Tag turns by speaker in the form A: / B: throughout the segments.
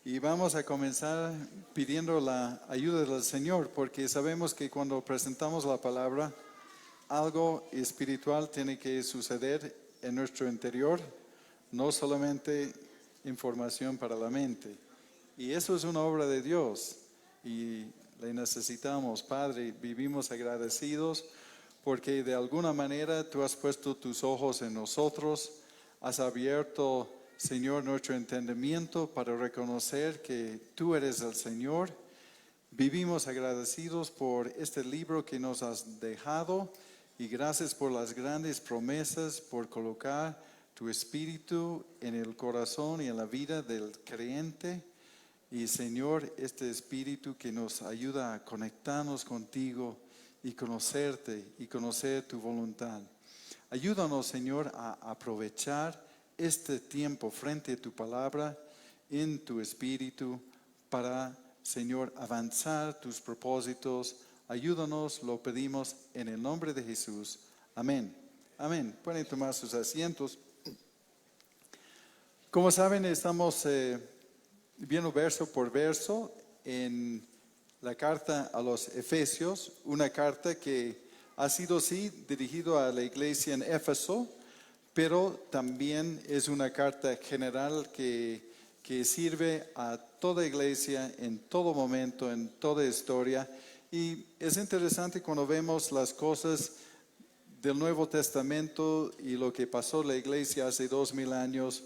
A: Y vamos a comenzar pidiendo la ayuda del Señor, porque sabemos que cuando presentamos la palabra, algo espiritual tiene que suceder en nuestro interior, no solamente información para la mente. Y eso es una obra de Dios y le necesitamos, Padre. Vivimos agradecidos porque de alguna manera tú has puesto tus ojos en nosotros, has abierto, Señor, nuestro entendimiento para reconocer que tú eres el Señor. Vivimos agradecidos por este libro que nos has dejado y gracias por las grandes promesas, por colocar tu espíritu en el corazón y en la vida del creyente. Y Señor, este espíritu que nos ayuda a conectarnos contigo y conocerte y conocer tu voluntad. Ayúdanos, Señor, a aprovechar este tiempo frente a tu palabra en tu espíritu para, Señor, avanzar tus propósitos. Ayúdanos, lo pedimos en el nombre de Jesús. Amén. Amén. Pueden tomar sus asientos. Como saben, estamos viendo verso por verso en la carta a los Efesios, una carta que ha sido, sí, dirigida a la iglesia en Éfeso, pero también es una carta general que sirve a toda iglesia en todo momento, en toda historia. Y es interesante cuando vemos las cosas del Nuevo Testamento y lo que pasó en la iglesia hace 2000 años.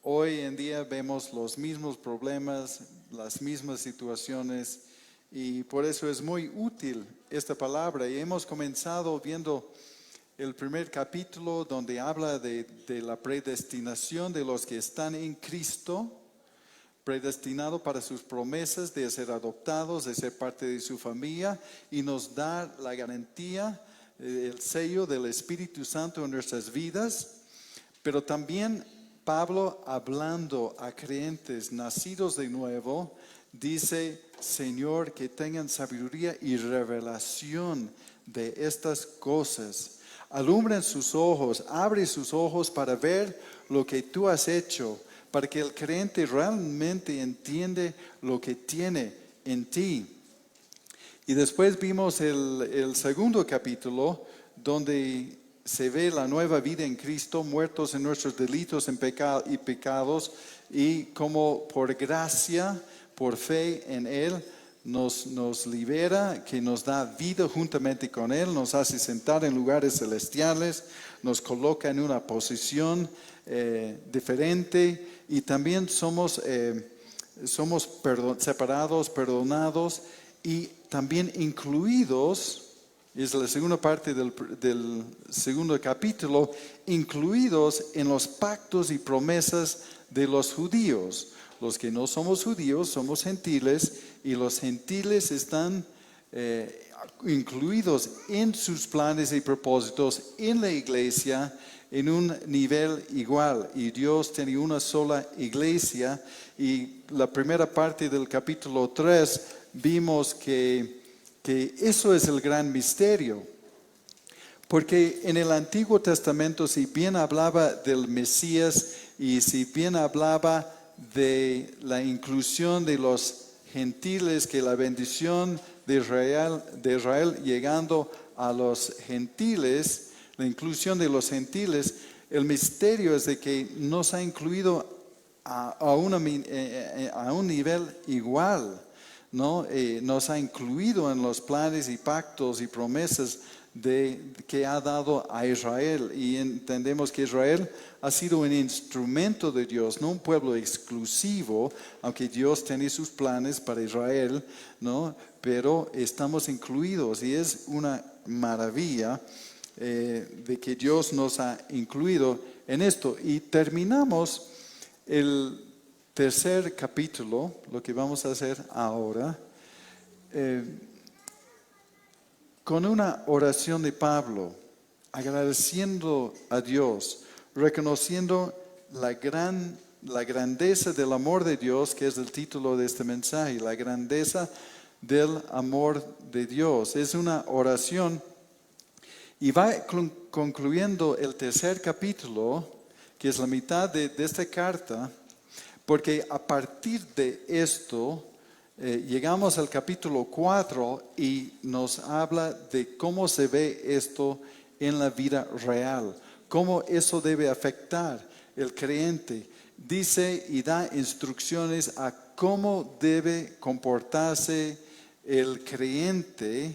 A: Hoy en día vemos los mismos problemas, las mismas situaciones, y por eso es muy útil esta palabra. Y hemos comenzado viendo el primer capítulo donde habla de la predestinación de los que están en Cristo, predestinado para sus promesas de ser adoptados, de ser parte de su familia, y nos da la garantía, el sello del Espíritu Santo en nuestras vidas. Pero también Pablo, hablando a creyentes nacidos de nuevo, dice: Señor, que tengan sabiduría y revelación de estas cosas. Alumbren sus ojos, abre sus ojos para ver lo que tú has hecho, para que el creyente realmente entiende lo que tiene en ti. Y después vimos el segundo capítulo, donde se ve la nueva vida en Cristo, muertos en nuestros delitos y pecados, y como por gracia, por fe en Él, nos libera, que nos da vida juntamente con Él, nos hace sentar en lugares celestiales, nos coloca en una posición diferente, y también somos separados, perdonados, y también incluidos. Es la segunda parte del segundo capítulo, incluidos en los pactos y promesas de los judíos. Los que no somos judíos somos gentiles, y los gentiles están incluidos en sus planes y propósitos en la iglesia en un nivel igual. Y Dios tiene una sola iglesia. Y la primera parte del capítulo 3 vimos que eso es el gran misterio, porque en el Antiguo Testamento, si bien hablaba del Mesías y si bien hablaba de la inclusión de los gentiles, que la bendición de Israel llegando a los gentiles, la inclusión de los gentiles, el misterio es de que nos ha incluido a un nivel igual, ¿no? Nos ha incluido en los planes y pactos y promesas que ha dado a Israel. Y entendemos que Israel ha sido un instrumento de Dios, no un pueblo exclusivo, aunque Dios tiene sus planes para Israel, ¿no? Pero estamos incluidos, y es una maravilla de que Dios nos ha incluido en esto. Y terminamos el tercer capítulo, lo que vamos a hacer ahora, con una oración de Pablo, agradeciendo a Dios, reconociendo la grandeza del amor de Dios, que es el título de este mensaje, la grandeza del amor de Dios. Es una oración, y va concluyendo el tercer capítulo, que es la mitad de esta carta. porque a partir de esto llegamos al capítulo 4 y nos habla de cómo se ve esto en la vida real, cómo eso debe afectar el creyente. Dice y da instrucciones a cómo debe comportarse el creyente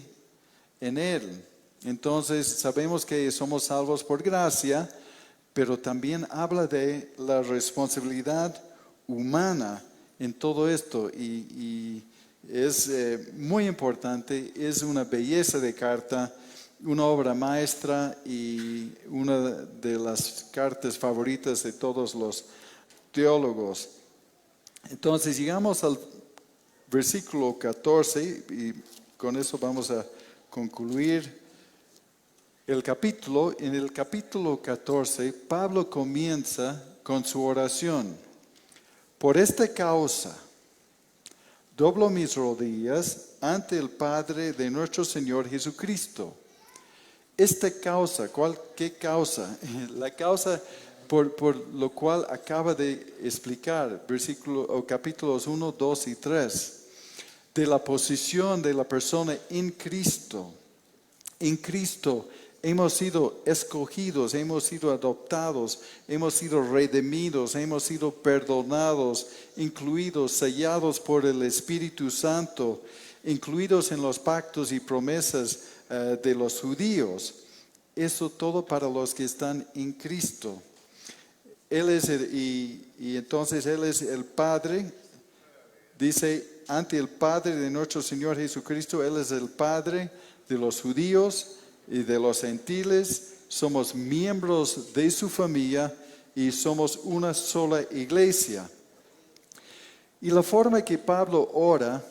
A: en él. Entonces sabemos que somos salvos por gracia, pero también habla de la responsabilidad humana en todo esto y es muy importante, es una belleza de carta, una obra maestra y una de las cartas favoritas de todos los teólogos. Entonces llegamos al versículo 14 y con eso vamos a concluir el capítulo. En el capítulo 14, Pablo comienza con su oración. Por esta causa, doblo mis rodillas ante el Padre de nuestro Señor Jesucristo. Esta causa, ¿qué causa? La causa por lo cual acaba de explicar capítulos 1, 2 y 3, de la posición de la persona en Cristo. En Cristo hemos sido escogidos, hemos sido adoptados, hemos sido redimidos, hemos sido perdonados, incluidos, sellados por el Espíritu Santo, incluidos en los pactos y promesas de los judíos. Eso todo para los que están en Cristo. Él es entonces Él es el Padre, dice, ante el Padre de nuestro Señor Jesucristo, Él es el Padre de los judíos y de los gentiles. Somos miembros de su familia y somos una sola iglesia. Y la forma que Pablo ora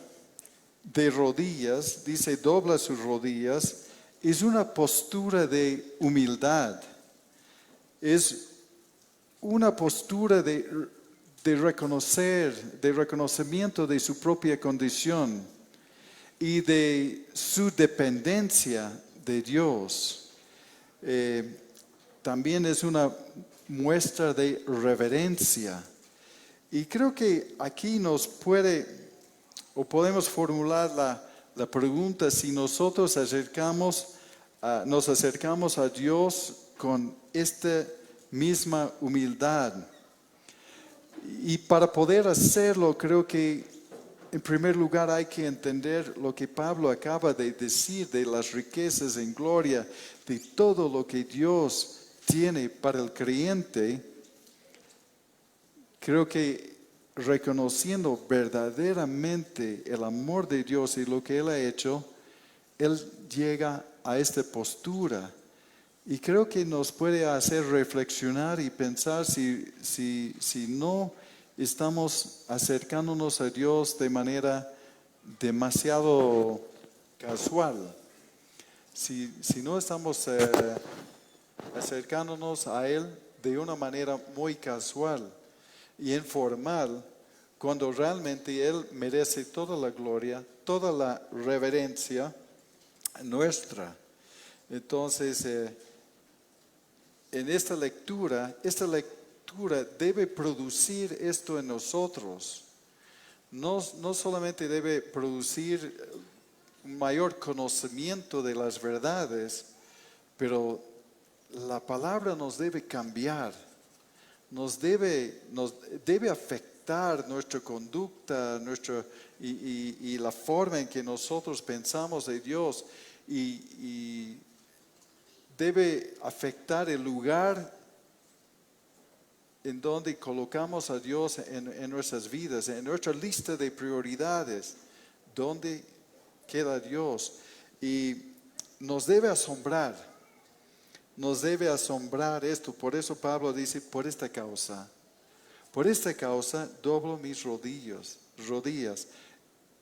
A: de rodillas, dice dobla sus rodillas, es una postura de humildad. Es una postura de reconocimiento de su propia condición y de su dependencia de Dios. También es una muestra de reverencia. Y creo que aquí podemos formular la pregunta si nosotros nos acercamos a Dios con esta misma humildad. Y para poder hacerlo, creo que en primer lugar hay que entender lo que Pablo acaba de decir de las riquezas en gloria, de todo lo que Dios tiene para el creyente. Creo que reconociendo verdaderamente el amor de Dios y lo que Él ha hecho, Él llega a esta postura. Y creo que nos puede hacer reflexionar y pensar si no estamos acercándonos a Dios de manera demasiado casual. Si no estamos acercándonos a Él de una manera muy casual y informal, cuando realmente Él merece toda la gloria, toda la reverencia nuestra. Entonces, en esta lectura debe producir esto en nosotros. No solamente debe producir un mayor conocimiento de las verdades, pero la palabra nos debe cambiar, nos debe afectar nuestra conducta, y la forma en que nosotros pensamos de Dios y debe afectar el lugar en donde colocamos a Dios en nuestras vidas, en nuestra lista de prioridades, donde queda Dios. Y nos debe asombrar esto. Por eso Pablo dice, por esta causa doblo mis rodillas.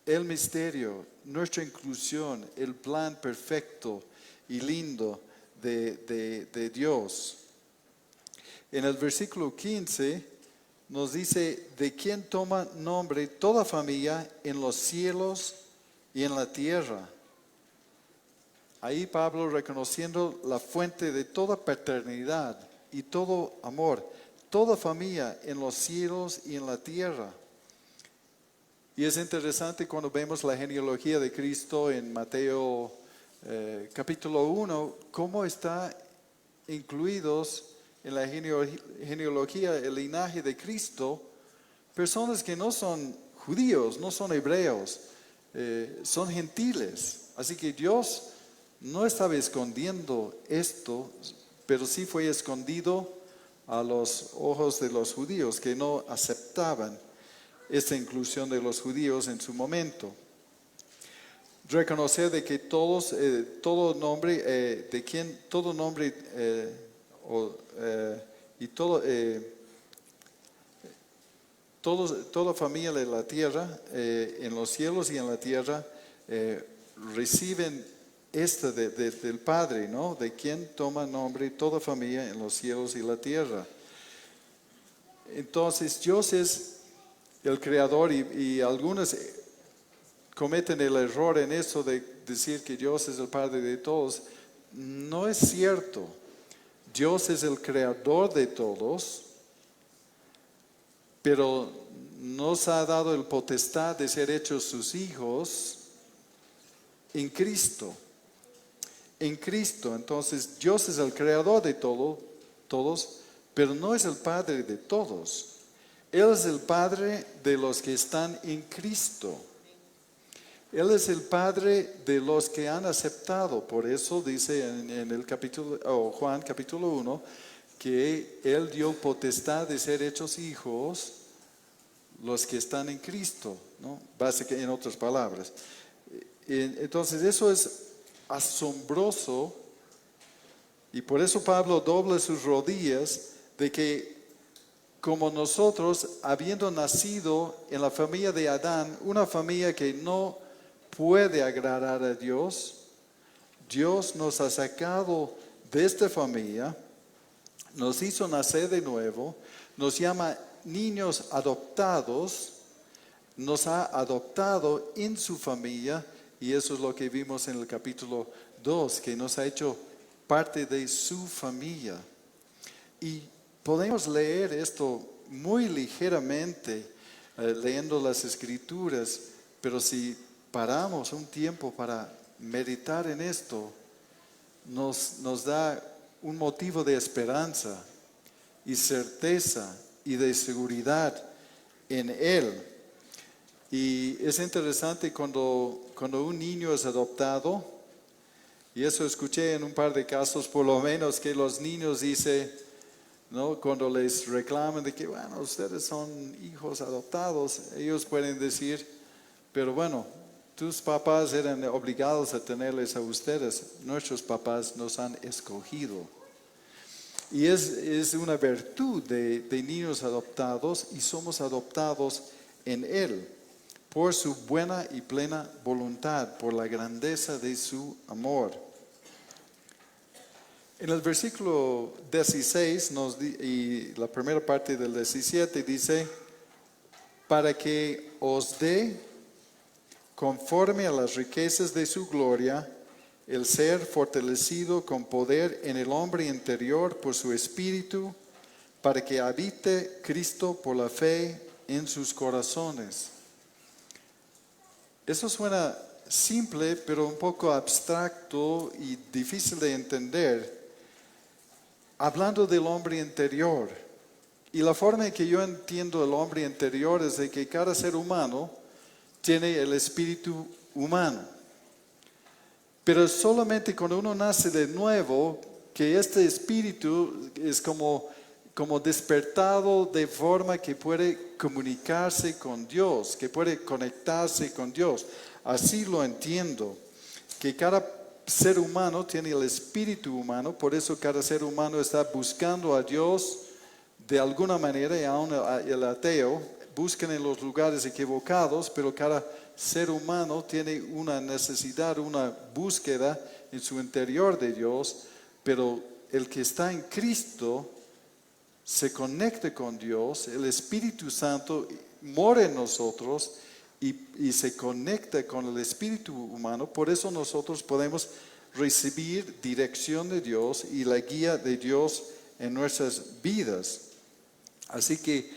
A: El misterio, nuestra inclusión, el plan perfecto y lindo de Dios. En el versículo 15 nos dice, de quien toma nombre toda familia en los cielos y en la tierra. Ahí Pablo reconociendo la fuente de toda paternidad y todo amor, toda familia en los cielos y en la tierra. Y es interesante cuando vemos la genealogía de Cristo en Mateo capítulo 1, cómo está incluidos en la genealogía, el linaje de Cristo, personas que no son judíos, no son hebreos, son gentiles. Así que Dios no estaba escondiendo esto, pero sí fue escondido a los ojos de los judíos que no aceptaban esta inclusión de los judíos en su momento. Reconocer de que todo nombre, toda familia de la tierra, en los cielos y en la tierra, reciben del Padre, ¿no? De quien toma nombre toda familia en los cielos y la tierra. Entonces Dios es el creador y algunos cometen el error en eso de decir que Dios es el Padre de todos. No es cierto. Dios es el creador de todos, pero nos ha dado el potestad de ser hechos sus hijos en Cristo. En Cristo. Entonces Dios es el creador de todos, pero no es el Padre de todos. Él es el Padre de los que están en Cristo. Él es el Padre de los que han aceptado. Por eso dice en el Juan capítulo 1, que Él dio potestad de ser hechos hijos los que están en Cristo, ¿no? Básicamente, en otras palabras. Entonces eso es asombroso, y por eso Pablo dobla sus rodillas de que como nosotros, habiendo nacido en la familia de Adán, una familia que no puede agradar a Dios, Dios nos ha sacado de esta familia, nos hizo nacer de nuevo, nos llama niños adoptados, nos ha adoptado en su familia, y eso es lo que vimos en el capítulo 2, que nos ha hecho parte de su familia. Y podemos leer esto muy ligeramente, leyendo las Escrituras, pero si paramos un tiempo para meditar en esto, nos da un motivo de esperanza y certeza y de seguridad en Él. Y es interesante cuando un niño es adoptado, y eso escuché en un par de casos por lo menos, que los niños dicen, ¿no? Cuando les reclaman de que, bueno, ustedes son hijos adoptados, ellos pueden decir, pero bueno, tus papás eran obligados a tenerles a ustedes, nuestros papás nos han escogido. Y es una virtud de niños adoptados, y somos adoptados en Él, por su buena y plena voluntad, por la grandeza de su amor. En el versículo 16 y la primera parte del 17 dice, para que os dé conforme a las riquezas de su gloria, el ser fortalecido con poder en el hombre interior por su espíritu, para que habite Cristo por la fe en sus corazones. Eso suena simple, pero un poco abstracto y difícil de entender. Hablando del hombre interior, y la forma en que yo entiendo el hombre interior es de que cada ser humano tiene el espíritu humano. Pero solamente cuando uno nace de nuevo, que este espíritu es como despertado de forma que puede comunicarse con Dios, que puede conectarse con Dios. Así lo entiendo, que cada ser humano tiene el espíritu humano, por eso cada ser humano está buscando a Dios de alguna manera, y aún el ateo buscan en los lugares equivocados, pero cada ser humano tiene una necesidad, una búsqueda en su interior de Dios, pero el que está en Cristo se conecta con Dios, el Espíritu Santo mora en nosotros y se conecta con el espíritu humano. Por eso nosotros podemos recibir dirección de Dios y la guía de Dios en nuestras vidas. Así que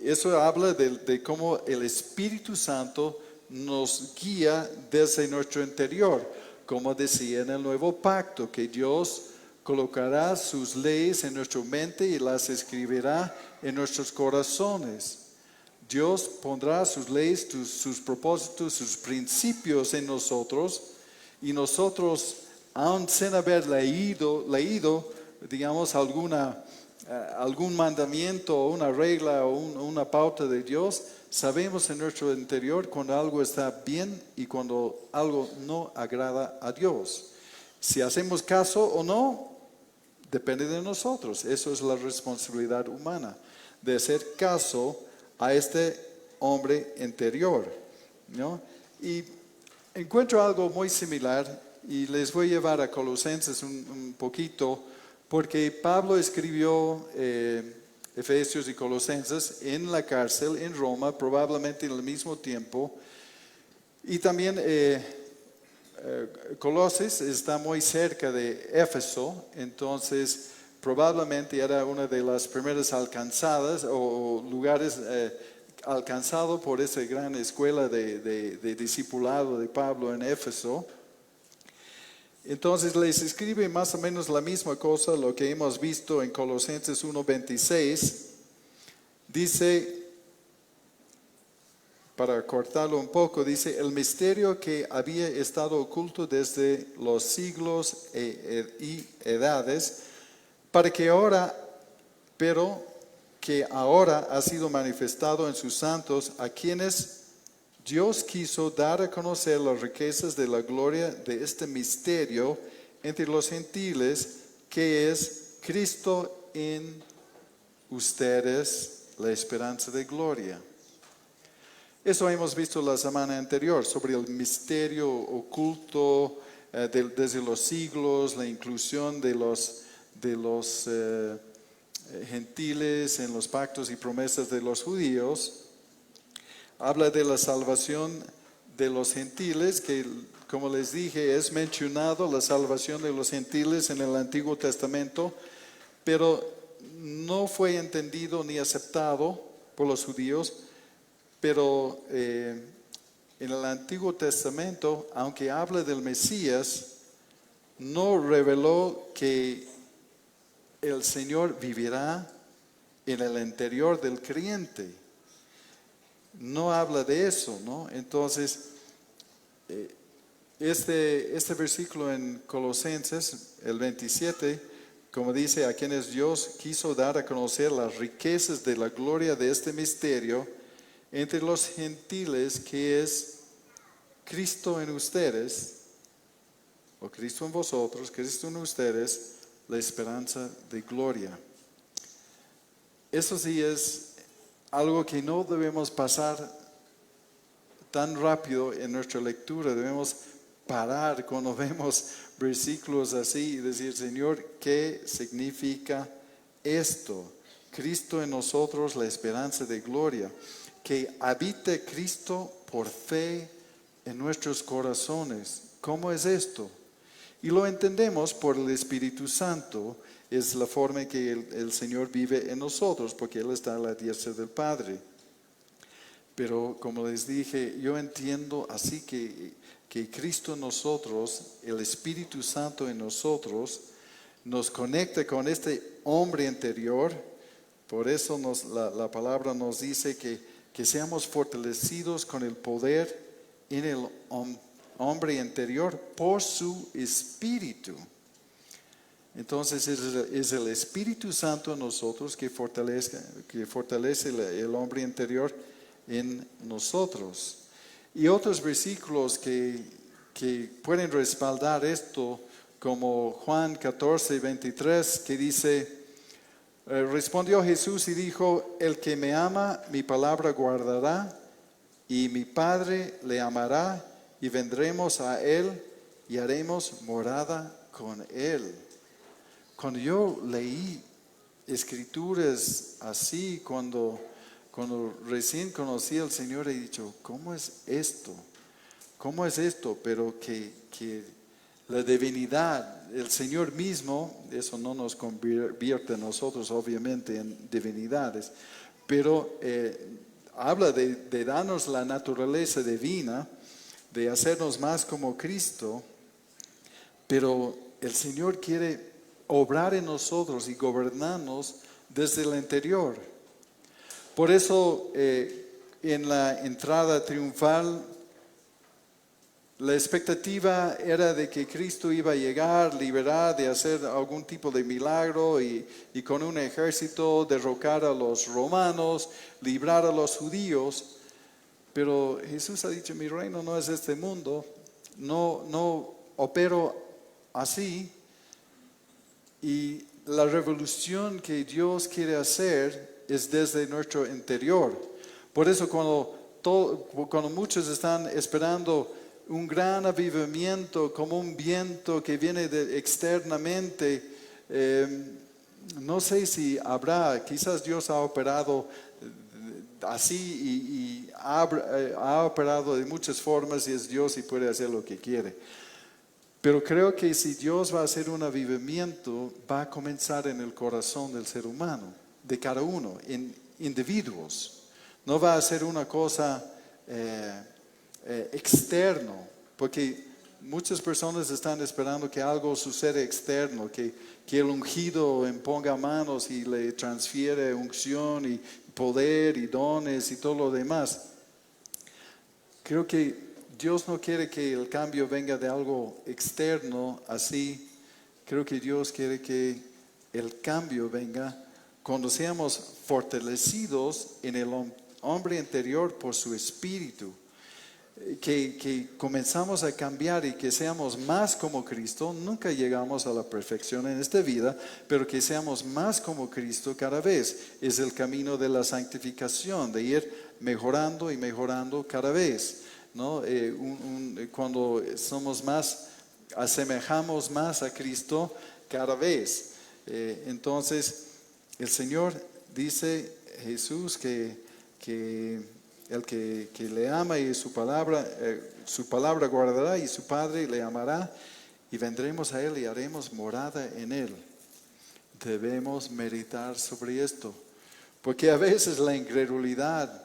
A: eso habla de cómo el Espíritu Santo nos guía desde nuestro interior, como decía en el nuevo pacto, que Dios colocará sus leyes en nuestra mente y las escribirá en nuestros corazones. Dios pondrá sus leyes, sus propósitos, sus principios en nosotros, y nosotros, aun sin haber leído, digamos, algún mandamiento o una regla o una pauta de Dios, sabemos en nuestro interior cuando algo está bien y cuando algo no agrada a Dios. Si hacemos caso o no, depende de nosotros. Eso es la responsabilidad humana, de hacer caso a este hombre interior, ¿no? Y encuentro algo muy similar y les voy a llevar a Colosenses un poquito, porque Pablo escribió Efesios y Colosenses en la cárcel en Roma, probablemente en el mismo tiempo. Y también Colosas está muy cerca de Éfeso, entonces probablemente era una de las primeras alcanzadas o lugares alcanzado por esa gran escuela de discipulado de Pablo en Éfeso. Entonces les escribe más o menos la misma cosa, lo que hemos visto en Colosenses 1:26. Dice, para cortarlo un poco, dice: el misterio que había estado oculto desde los siglos y edades, pero que ahora ha sido manifestado en sus santos, a quienes Dios quiso dar a conocer las riquezas de la gloria de este misterio entre los gentiles, que es Cristo en ustedes, la esperanza de gloria. Eso hemos visto la semana anterior, sobre el misterio oculto desde los siglos, la inclusión de los gentiles en los pactos y promesas de los judíos. Habla de la salvación de los gentiles, que como les dije es mencionado la salvación de los gentiles en el Antiguo Testamento, pero no fue entendido ni aceptado por los judíos. Pero en el Antiguo Testamento, aunque habla del Mesías, no reveló que el Señor vivirá en el interior del creyente. No habla de eso, ¿no? Entonces, este versículo en Colosenses, el 27, como dice, a quienes Dios quiso dar a conocer las riquezas de la gloria de este misterio entre los gentiles, que es Cristo en ustedes, o Cristo en vosotros, Cristo en ustedes, la esperanza de gloria. Eso sí es algo que no debemos pasar tan rápido en nuestra lectura. Debemos parar cuando vemos versículos así y decir: Señor, ¿qué significa esto? Cristo en nosotros, la esperanza de gloria. Que habite Cristo por fe en nuestros corazones. ¿Cómo es esto? Y lo entendemos por el Espíritu Santo. Es la forma en que el Señor vive en nosotros, porque Él está a la diestra del Padre. Pero como les dije, yo entiendo así que Cristo en nosotros, el Espíritu Santo en nosotros, nos conecta con este hombre interior. Por eso la palabra nos dice que seamos fortalecidos con el poder en el hombre interior por su Espíritu. Entonces es el Espíritu Santo en nosotros que fortalece el hombre interior en nosotros. Y otros versículos que pueden respaldar esto, como Juan 14:23, que dice: respondió Jesús y dijo: el que me ama, mi palabra guardará, y mi Padre le amará, y vendremos a él y haremos morada con él. Cuando yo leí escrituras así, cuando recién conocí al Señor, he dicho: ¿cómo es esto? ¿Cómo es esto? Pero que la divinidad, el Señor mismo, eso no nos convierte a nosotros obviamente en divinidades, pero habla de darnos la naturaleza divina, de hacernos más como Cristo, pero el Señor quiere obrar en nosotros y gobernarnos desde el interior. Por eso en la entrada triunfal, la expectativa era de que Cristo iba a llegar, liberar, de hacer algún tipo de milagro y con un ejército derrocar a los romanos, librar a los judíos. Pero Jesús ha dicho, mi reino no es este mundo, no opero así. Y la revolución que Dios quiere hacer es desde nuestro interior. Por eso cuando muchos están esperando un gran avivamiento como un viento que viene externamente, no sé si habrá, quizás Dios ha operado así y ha operado de muchas formas y es Dios y puede hacer lo que quiere. Pero creo que si Dios va a hacer un avivamiento, va a comenzar en el corazón del ser humano, de cada uno, en individuos. No va a ser una cosa externo, porque muchas personas están esperando que algo suceda externo, que el ungido imponga manos y le transfiere unción y poder y dones y todo lo demás. Creo que Dios no quiere que el cambio venga de algo externo así. Creo que Dios quiere que el cambio venga cuando seamos fortalecidos en el hombre interior por su espíritu. Que comenzamos a cambiar y que seamos más como Cristo. Nunca llegamos a la perfección en esta vida, pero que seamos más como Cristo cada vez. Es el camino de la santificación, de ir mejorando y mejorando cada vez, ¿no? Cuando somos más, asemejamos más a Cristo cada vez. Entonces, el Señor dice, Jesús, que el que le ama y su palabra guardará y su Padre le amará y vendremos a Él y haremos morada en Él. Debemos meditar sobre esto, porque a veces la incredulidad,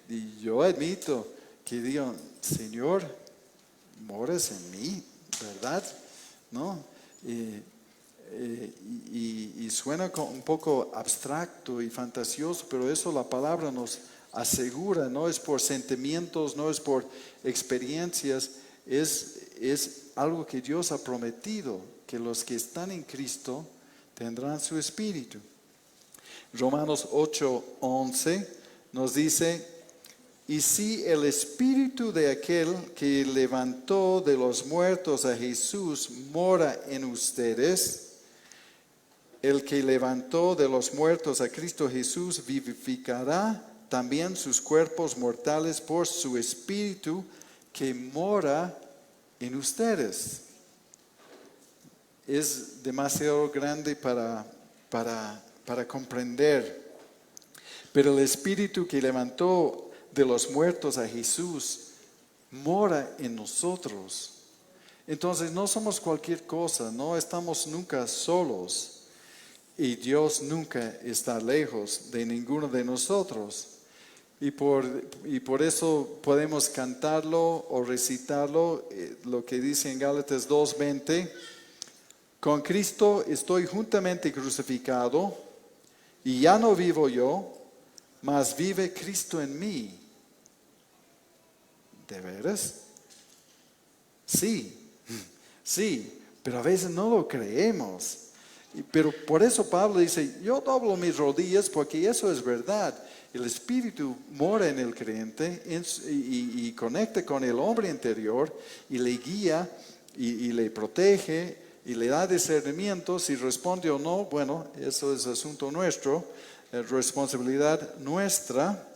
A: y yo admito que digo, Señor, moras en mí, ¿verdad? ¿No? Y suena un poco abstracto y fantasioso, pero eso la palabra nos asegura, no es por sentimientos, no es por experiencias, es algo que Dios ha prometido, que los que están en Cristo tendrán su espíritu. Romanos 8:11 nos dice, y si el espíritu de aquel que levantó de los muertos a Jesús mora en ustedes, el que levantó de los muertos a Cristo Jesús vivificará también sus cuerpos mortales por su espíritu que mora en ustedes. Es demasiado grande para comprender. Pero el espíritu que levantó de los muertos a Jesús mora en nosotros. Entonces no somos cualquier cosa, no estamos nunca solos. Y Dios nunca está lejos de ninguno de nosotros. Y por eso podemos cantarlo o recitarlo, lo que dice en Gálatas 2:20. Con Cristo estoy juntamente crucificado, y ya no vivo yo, mas vive Cristo en mí. ¿De veras? Sí, pero a veces no lo creemos. Pero por eso Pablo dice, yo doblo mis rodillas porque eso es verdad. El Espíritu mora en el creyente y conecta con el hombre interior y le guía y le protege y le da discernimiento. Si responde o no, bueno, eso es asunto nuestro, responsabilidad nuestra.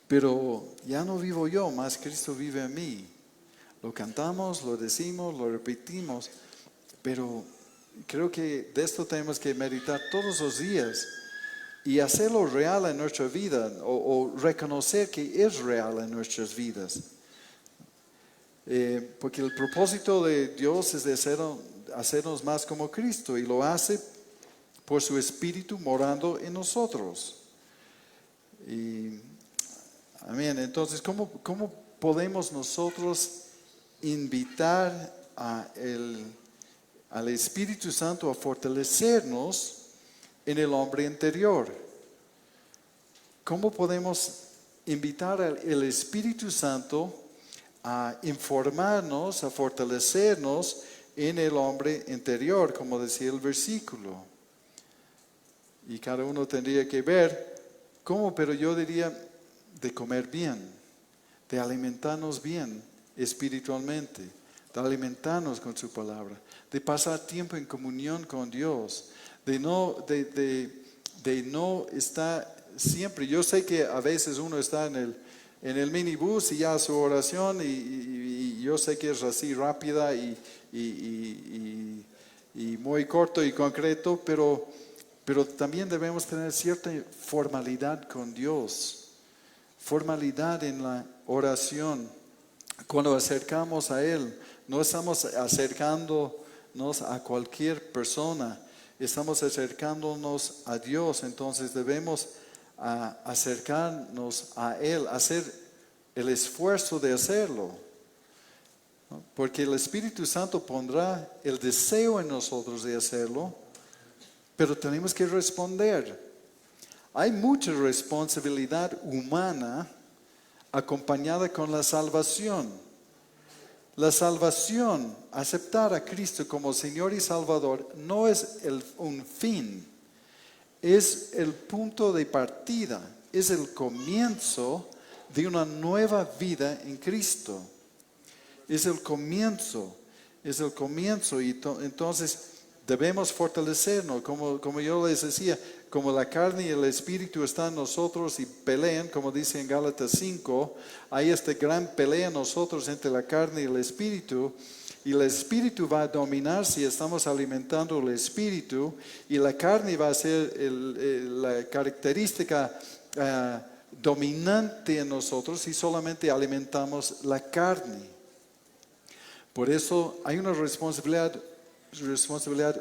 A: Pero ya no vivo yo, más Cristo vive en mí. Lo cantamos, lo decimos, lo repetimos, pero creo que de esto tenemos que meditar todos los días y hacerlo real en nuestra vida o reconocer que es real en nuestras vidas. Porque el propósito de Dios es de hacernos más como Cristo y lo hace por su Espíritu morando en nosotros. Y, amén. Entonces, ¿cómo podemos nosotros invitar al Espíritu Santo a fortalecernos en el hombre interior? ¿Cómo podemos invitar al Espíritu Santo a informarnos, a fortalecernos en el hombre interior, como decía el versículo? Y cada uno tendría que ver cómo, pero yo diría de comer bien, de alimentarnos bien espiritualmente, de alimentarnos con su palabra, de pasar tiempo en comunión con Dios, de no estar siempre. Yo sé que a veces uno está en el minibús y ya su oración y yo sé que es así rápida y muy corto y concreto, pero también debemos tener cierta formalidad con Dios, formalidad en la oración. Cuando acercamos a Él, no estamos acercándonos a cualquier persona, estamos acercándonos a Dios. Entonces debemos acercarnos a Él, hacer el esfuerzo de hacerlo, ¿no? Porque el Espíritu Santo pondrá el deseo en nosotros de hacerlo, pero tenemos que responder. Hay mucha responsabilidad humana acompañada con la salvación. La salvación, aceptar a Cristo como Señor y Salvador, no es un fin, es el punto de partida, es el comienzo de una nueva vida en Cristo. Es el comienzo. Y entonces debemos fortalecernos, como yo les decía, como la carne y el espíritu están en nosotros y pelean, como dice en Gálatas 5, hay esta gran pelea en nosotros entre la carne y el espíritu va a dominar si estamos alimentando el espíritu, y la carne va a ser la característica dominante en nosotros si solamente alimentamos la carne. Por eso hay una responsabilidad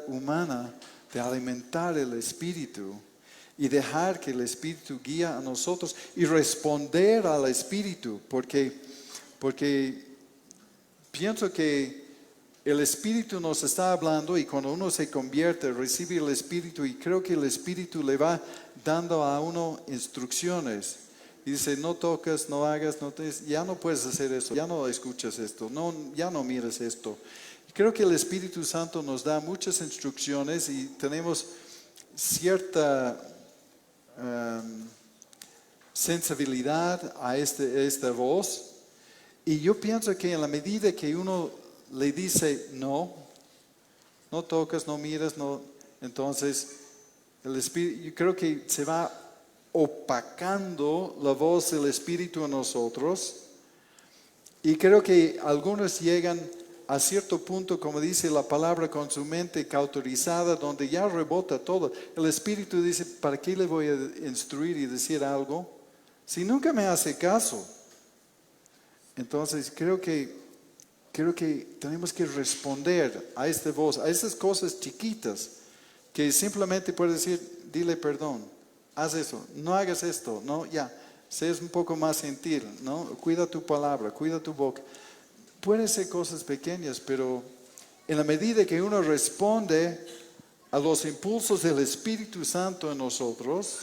A: humana de alimentar el Espíritu y dejar que el Espíritu guíe a nosotros y responder al Espíritu, porque pienso que el Espíritu nos está hablando, y cuando uno se convierte, recibe el Espíritu, y creo que el Espíritu le va dando a uno instrucciones. Y dice, no tocas, no hagas, ya no puedes hacer eso, ya no escuchas esto, ya no mires esto. Creo que el Espíritu Santo nos da muchas instrucciones y tenemos cierta sensibilidad a esta voz. Y yo pienso que en la medida que uno le dice no tocas, no miras, entonces el Espíritu, yo creo que se va opacando la voz del Espíritu en nosotros, y creo que algunos llegan a cierto punto, como dice la palabra, con su mente cauterizada, donde ya rebota todo. El Espíritu dice, ¿para qué le voy a instruir y decir algo si nunca me hace caso? Entonces creo que tenemos que responder a esta voz, a esas cosas chiquitas que simplemente puede decir, dile perdón. Haz eso, no hagas esto, no, ya, seas un poco más gentil, ¿no? Cuida tu palabra, cuida tu boca. Pueden ser cosas pequeñas, pero en la medida que uno responde a los impulsos del Espíritu Santo en nosotros,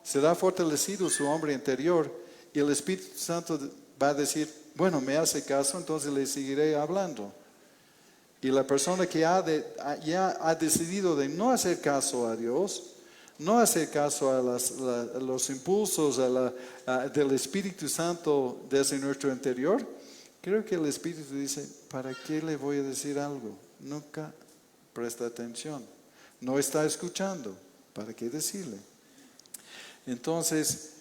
A: será fortalecido su hombre interior, y el Espíritu Santo va a decir, bueno, me hace caso, entonces le seguiré hablando. Y la persona que ya ha decidido de no hacer caso a Dios, no hacer caso a los impulsos del Espíritu Santo desde nuestro interior, creo que el Espíritu dice, ¿para qué le voy a decir algo? Nunca presta atención. No está escuchando. ¿Para qué decirle? Entonces,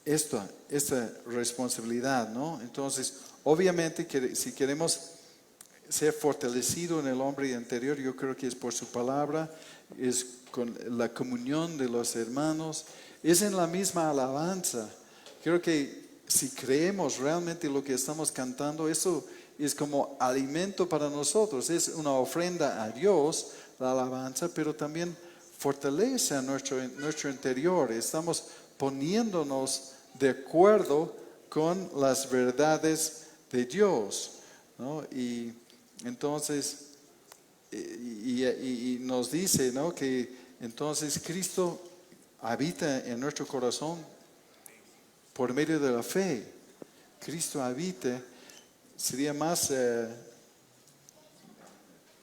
A: esta responsabilidad, ¿no? Entonces, obviamente, si queremos ser fortalecido en el hombre interior, yo creo que es por su palabra, es con la comunión de los hermanos, es en la misma alabanza. Creo que si creemos realmente lo que estamos cantando, eso es como alimento para nosotros, es una ofrenda a Dios, la alabanza, pero también fortalece a nuestro interior. Estamos poniéndonos de acuerdo con las verdades de Dios, ¿no? Y entonces, y nos dice, ¿no?, que entonces Cristo habita en nuestro corazón por medio de la fe. Cristo habita, sería más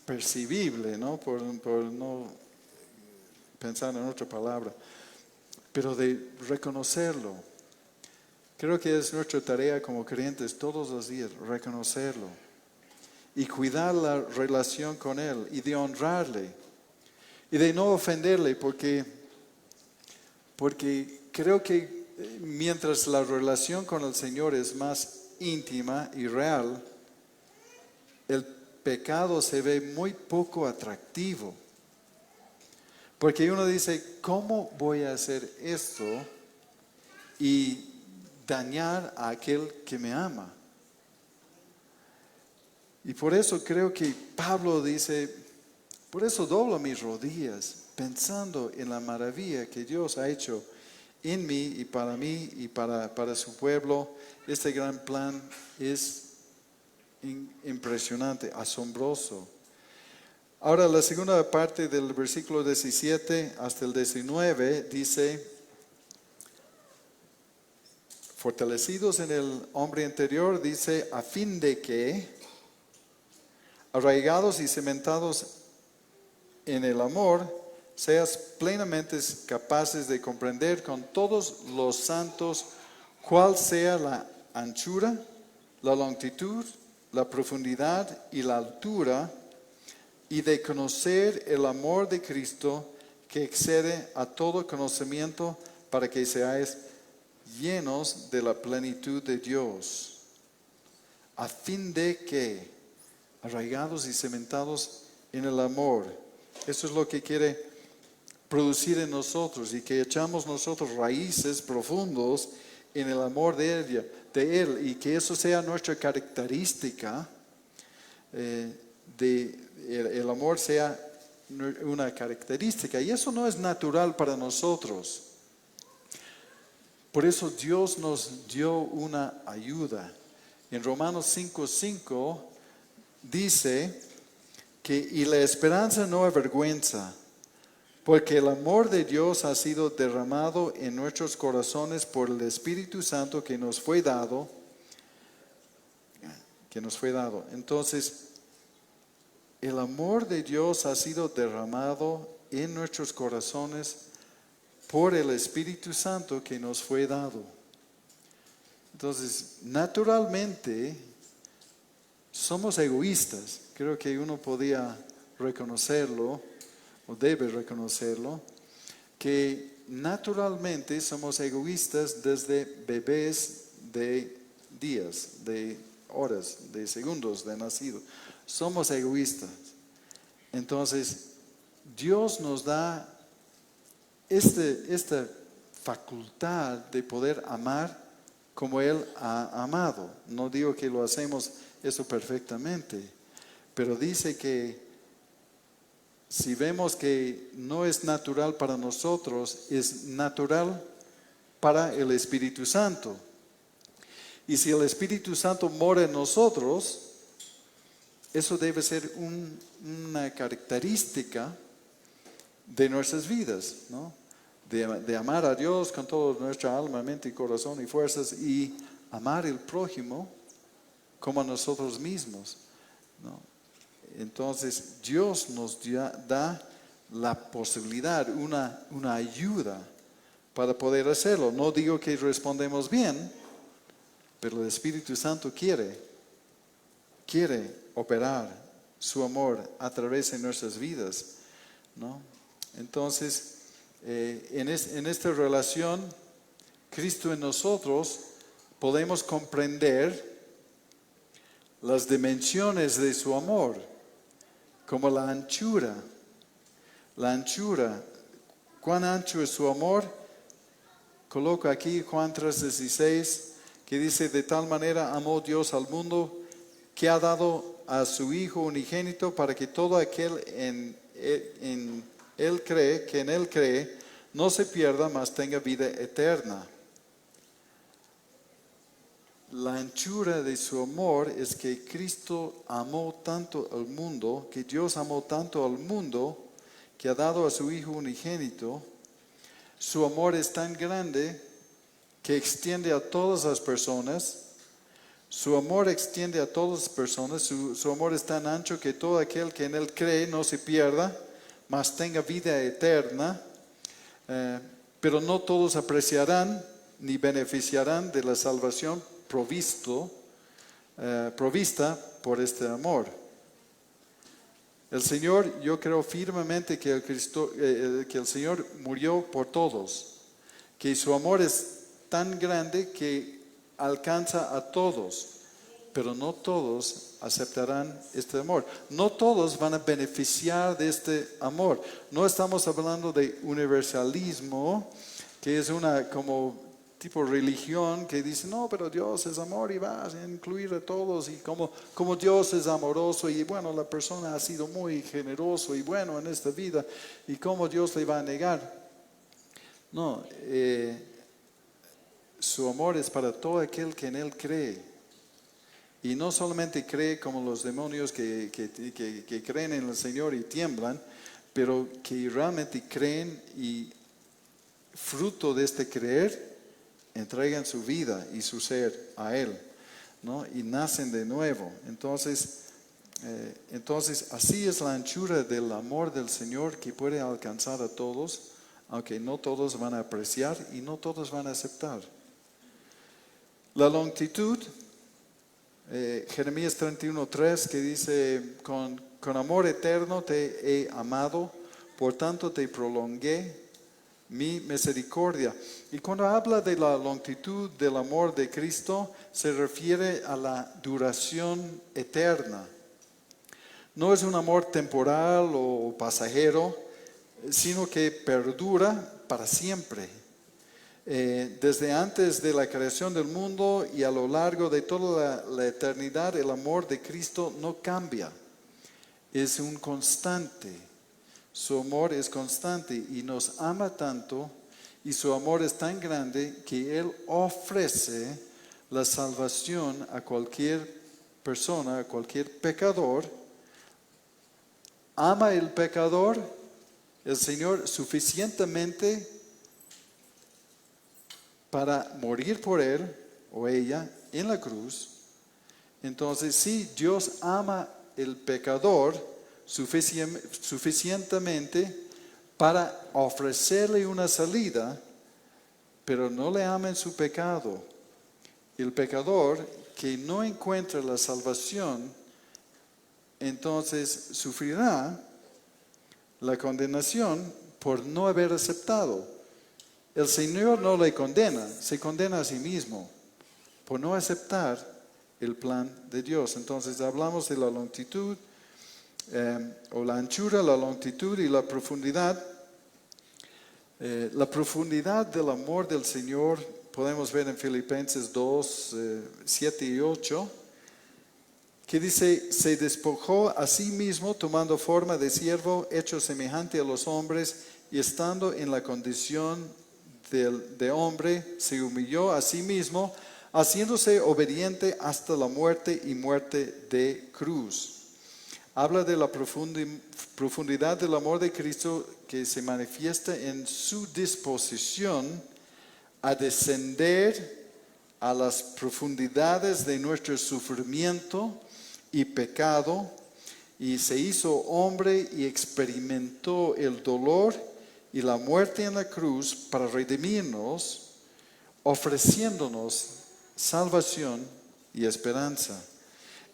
A: percibible, ¿no?, por no pensar en otra palabra, pero de reconocerlo. Creo que es nuestra tarea como creyentes todos los días, reconocerlo y cuidar la relación con Él y de honrarle y de no ofenderle, porque creo que mientras la relación con el Señor es más íntima y real, el pecado se ve muy poco atractivo. Porque uno dice, ¿cómo voy a hacer esto y dañar a aquel que me ama? Y por eso creo que Pablo dice, por eso doblo mis rodillas, pensando en la maravilla que Dios ha hecho en mí y para su pueblo. Este gran plan es impresionante, asombroso. Ahora la segunda parte del versículo 17 hasta el 19 dice, fortalecidos en el hombre interior, dice, a fin de que, arraigados y cementados en el amor, seas plenamente capaces de comprender con todos los santos cuál sea la anchura, la longitud, la profundidad y la altura, y de conocer el amor de Cristo que excede a todo conocimiento, para que seáis llenos de la plenitud de Dios. A fin de que, arraigados y cementados en el amor. Eso es lo que quiere producir en nosotros, y que echamos nosotros raíces profundos en el amor de Él, y que eso sea nuestra característica, el amor sea una característica, y eso no es natural para nosotros. Por eso Dios nos dio una ayuda. En Romanos 5:5 dice que, y la esperanza no avergüenza, porque el amor de Dios ha sido derramado en nuestros corazones por el Espíritu Santo que nos fue dado. Entonces, el amor de Dios ha sido derramado en nuestros corazones por el Espíritu Santo que nos fue dado. Entonces, naturalmente, somos egoístas. Creo que uno podía reconocerlo, o debe reconocerlo, que naturalmente somos egoístas desde bebés de días, de horas, de segundos de nacido. Somos egoístas. Entonces, Dios nos da esta facultad de poder amar como Él ha amado. No digo que lo hacemos eso perfectamente, pero dice que si vemos que no es natural para nosotros, es natural para el Espíritu Santo. Y si el Espíritu Santo mora en nosotros, eso debe ser una característica de nuestras vidas, ¿no? De amar a Dios con toda nuestra alma, mente, corazón y fuerzas, y amar al prójimo como a nosotros mismos, ¿no? Entonces Dios nos da la posibilidad, una ayuda para poder hacerlo. No digo que respondemos bien, pero el Espíritu Santo quiere operar su amor a través de nuestras vidas, ¿no? Entonces, en esta relación, Cristo en nosotros, podemos comprender las dimensiones de su amor, como la anchura. La anchura, ¿cuán ancho es su amor? Coloco aquí Juan 3:16, que dice, de tal manera amó Dios al mundo que ha dado a su Hijo unigénito para que todo aquel en él cree, no se pierda, mas tenga vida eterna. La anchura de su amor es que Cristo amó tanto al mundo, que Dios amó tanto al mundo, que ha dado a su Hijo unigénito. Su amor es tan grande que extiende a todas las personas. Su amor extiende a todas las personas. Su amor es tan ancho que todo aquel que en él cree no se pierda, mas tenga vida eterna. Pero no todos apreciarán ni beneficiarán de la salvación provista por este amor. El Señor, yo creo firmemente que el Señor murió por todos, que su amor es tan grande que alcanza a todos, pero no todos aceptarán este amor. No todos van a beneficiar de este amor. No estamos hablando de universalismo, que es una como tipo religión que dice, no, pero Dios es amor y va a incluir a todos, y como Dios es amoroso, y bueno, la persona ha sido muy generoso y bueno en esta vida, y cómo Dios le va a negar. No, su amor es para todo aquel que en él cree. Y no solamente cree como los demonios que creen en el Señor y tiemblan, pero que realmente creen y fruto de este creer, entregan su vida y su ser a Él, ¿no? Y nacen de nuevo. Entonces, así es la anchura del amor del Señor, que puede alcanzar a todos, aunque no todos van a apreciar y no todos van a aceptar. La longitud, Jeremías 31:3, que dice, con amor eterno te he amado, por tanto te prolongué mi misericordia. Y cuando habla de la longitud del amor de Cristo, se refiere a la duración eterna. No es un amor temporal o pasajero, sino que perdura para siempre. Desde antes de la creación del mundo y a lo largo de toda la eternidad, el amor de Cristo no cambia. Es un constante. Su amor es constante y nos ama tanto, y su amor es tan grande que Él ofrece la salvación a cualquier persona, a cualquier pecador. Ama el pecador, el Señor, suficientemente para morir por él o ella en la cruz. Entonces, sí, Dios ama el pecador suficientemente para ofrecerle una salida, pero no le ama en su pecado. El pecador que no encuentra la salvación, entonces sufrirá la condenación por no haber aceptado. El Señor no le condena, se condena a sí mismo por no aceptar el plan de Dios. Entonces hablamos de la longitud, o la anchura, la longitud y la profundidad. La profundidad del amor del Señor podemos ver en Filipenses 2, 7 y 8, que dice, se despojó a sí mismo tomando forma de siervo, hecho semejante a los hombres, y estando en la condición de hombre, se humilló a sí mismo, haciéndose obediente hasta la muerte y muerte de cruz. Habla de la profundidad del amor de Cristo, que se manifiesta en su disposición a descender a las profundidades de nuestro sufrimiento y pecado, y se hizo hombre y experimentó el dolor y la muerte en la cruz para redimirnos, ofreciéndonos salvación y esperanza.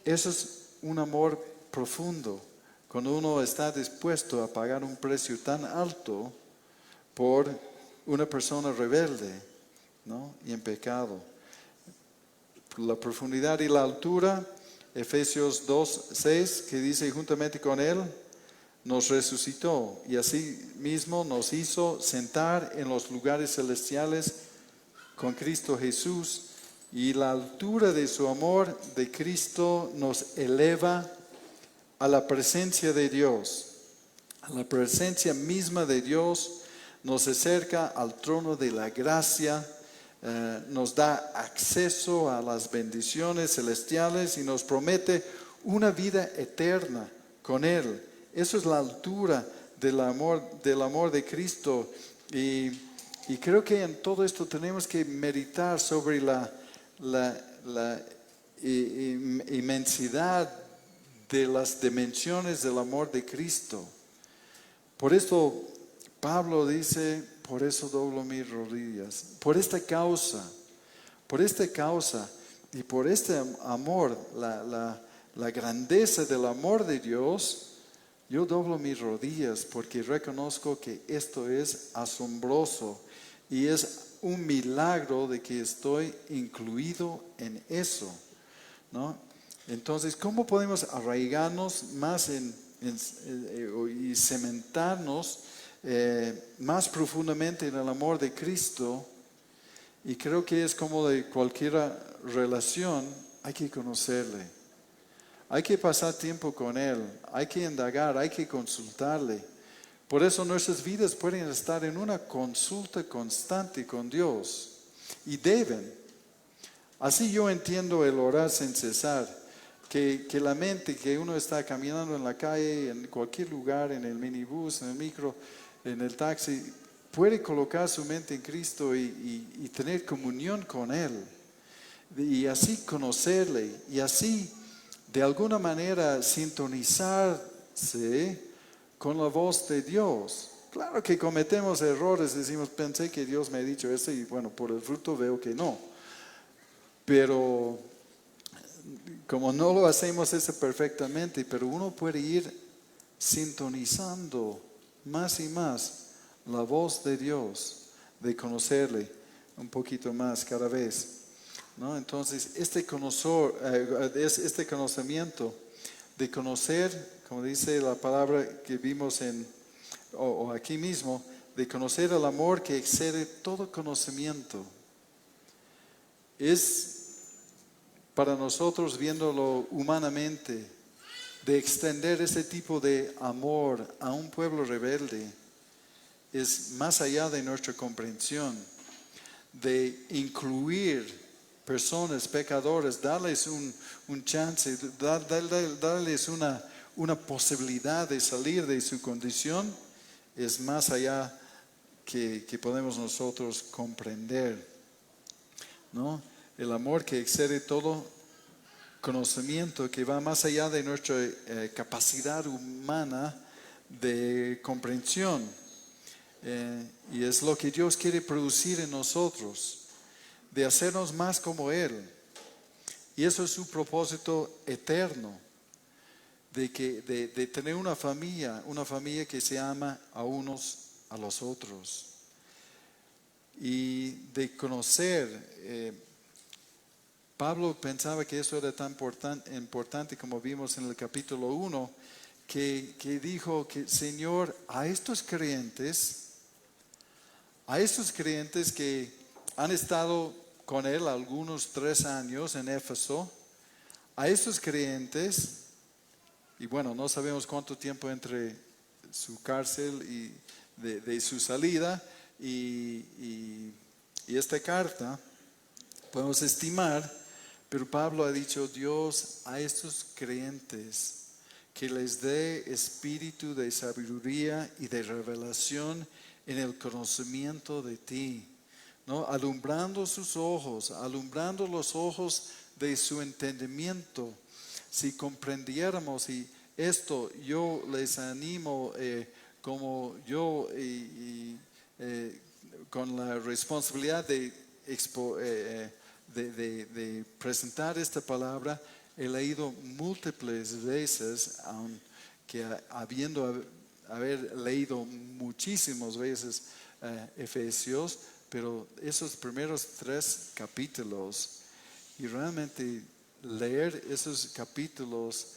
A: Eso es un amor profundo, cuando uno está dispuesto a pagar un precio tan alto por una persona rebelde, ¿no? Y en pecado. La profundidad y la altura, Efesios 2:6, que dice, juntamente con Él nos resucitó y así mismo nos hizo sentar en los lugares celestiales con Cristo Jesús, Y la altura de su amor de Cristo nos eleva a la presencia de Dios. A la presencia misma de Dios nos acerca al trono de la gracia, nos da acceso a las bendiciones celestiales y nos promete una vida eterna con Él. Eso es la altura del amor de Cristo. Y creo que en todo esto tenemos que meditar sobre la inmensidad de las dimensiones del amor de Cristo. Por esto Pablo dice, por eso doblo mis rodillas, por esta causa y por este amor, la grandeza del amor de Dios, yo doblo mis rodillas porque reconozco que esto es asombroso y es un milagro de que estoy incluido en eso, ¿no? Entonces, ¿cómo podemos arraigarnos más y cementarnos más profundamente en el amor de Cristo? Y creo que es como de cualquier relación, hay que conocerle. Hay que pasar tiempo con Él, hay que indagar, hay que consultarle. Por eso nuestras vidas pueden estar en una consulta constante con Dios. Y deben. Así yo entiendo el orar sin cesar. Que la mente, que uno está caminando en la calle, en cualquier lugar, en el minibús, en el micro, en el taxi, puede colocar su mente en Cristo y tener comunión con Él. Y así conocerle. Y así de alguna manera sintonizarse con la voz de Dios. Claro que cometemos errores, decimos, pensé que Dios me ha dicho esto y bueno, por el fruto veo que no. Pero como no lo hacemos eso perfectamente, pero uno puede ir sintonizando más y más la voz de Dios, de conocerle un poquito más cada vez, ¿no? Entonces, este conocimiento de conocer, como dice la palabra que vimos o aquí mismo, de conocer el amor que excede todo conocimiento, es para nosotros, viéndolo humanamente, de extender ese tipo de amor a un pueblo rebelde, es más allá de nuestra comprensión, de incluir personas, pecadores, darles un chance, darles una posibilidad de salir de su condición, es más allá que podemos nosotros comprender, ¿no? El amor que excede todo conocimiento, que va más allá de nuestra capacidad humana de comprensión. Y es lo que Dios quiere producir en nosotros, de hacernos más como Él. Y eso es su propósito eterno, de tener una familia que se ama a unos a los otros. Y de conocer, Pablo pensaba que eso era tan importante como vimos en el capítulo 1, que dijo que, Señor, a estos creyentes que han estado con Él algunos 3 años en Éfeso, a estos creyentes, y bueno, no sabemos cuánto tiempo entre su cárcel y de su salida y esta carta, podemos estimar, pero Pablo ha dicho, Dios, a estos creyentes que les dé espíritu de sabiduría y de revelación en el conocimiento de ti, ¿no? Alumbrando sus ojos, alumbrando los ojos de su entendimiento. Si comprendiéramos, y esto yo les animo, como yo con la responsabilidad de presentar esta palabra, he leído múltiples veces, aunque haber leído muchísimas veces Efesios, pero esos primeros 3 capítulos, y realmente leer esos capítulos,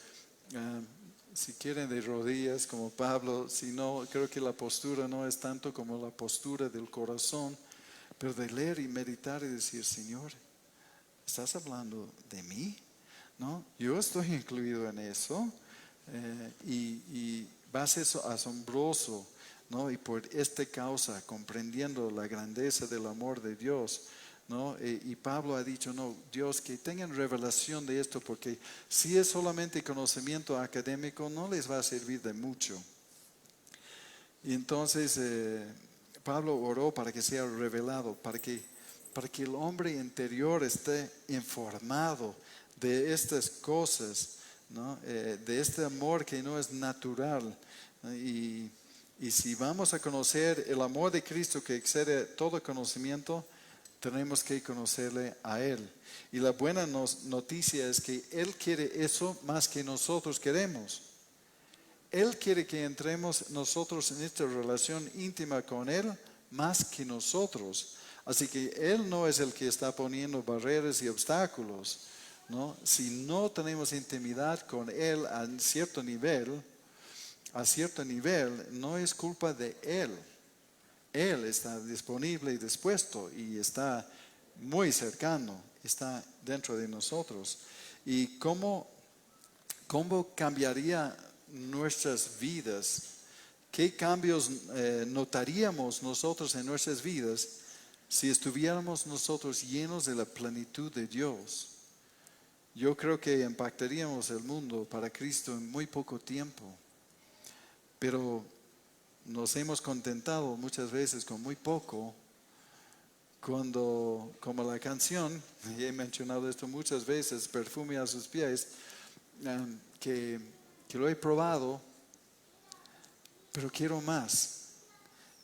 A: si quieren de rodillas como Pablo, si no, creo que la postura no es tanto como la postura del corazón, pero de leer y meditar y decir, Señor, ¿estás hablando de mí? ¿No? Yo estoy incluido en eso y va a ser asombroso, ¿no? Y por esta causa, comprendiendo la grandeza del amor de Dios, ¿no? Y Pablo ha dicho, no, Dios, que tengan revelación de esto, porque si es solamente conocimiento académico, no les va a servir de mucho. Y entonces Pablo oró para que sea revelado, para que el hombre interior esté informado de estas cosas, ¿no? De este amor que no es natural, ¿no? Y si vamos a conocer el amor de Cristo que excede todo conocimiento, tenemos que conocerle a Él. Y la buena noticia es que Él quiere eso más que nosotros queremos. Él quiere que entremos nosotros en esta relación íntima con Él más que nosotros. Así que Él no es el que está poniendo barreras y obstáculos, ¿no? Si no tenemos intimidad con Él a cierto nivel, no es culpa de Él. Él está disponible y dispuesto y está muy cercano, está dentro de nosotros. ¿Y cómo cambiaría nuestras vidas? ¿Qué cambios notaríamos nosotros en nuestras vidas si estuviéramos nosotros llenos de la plenitud de Dios? Yo creo que impactaríamos el mundo para Cristo en muy poco tiempo, pero nos hemos contentado muchas veces con muy poco, cuando, como la canción, y he mencionado esto muchas veces, perfume a sus pies, que lo he probado, pero quiero más.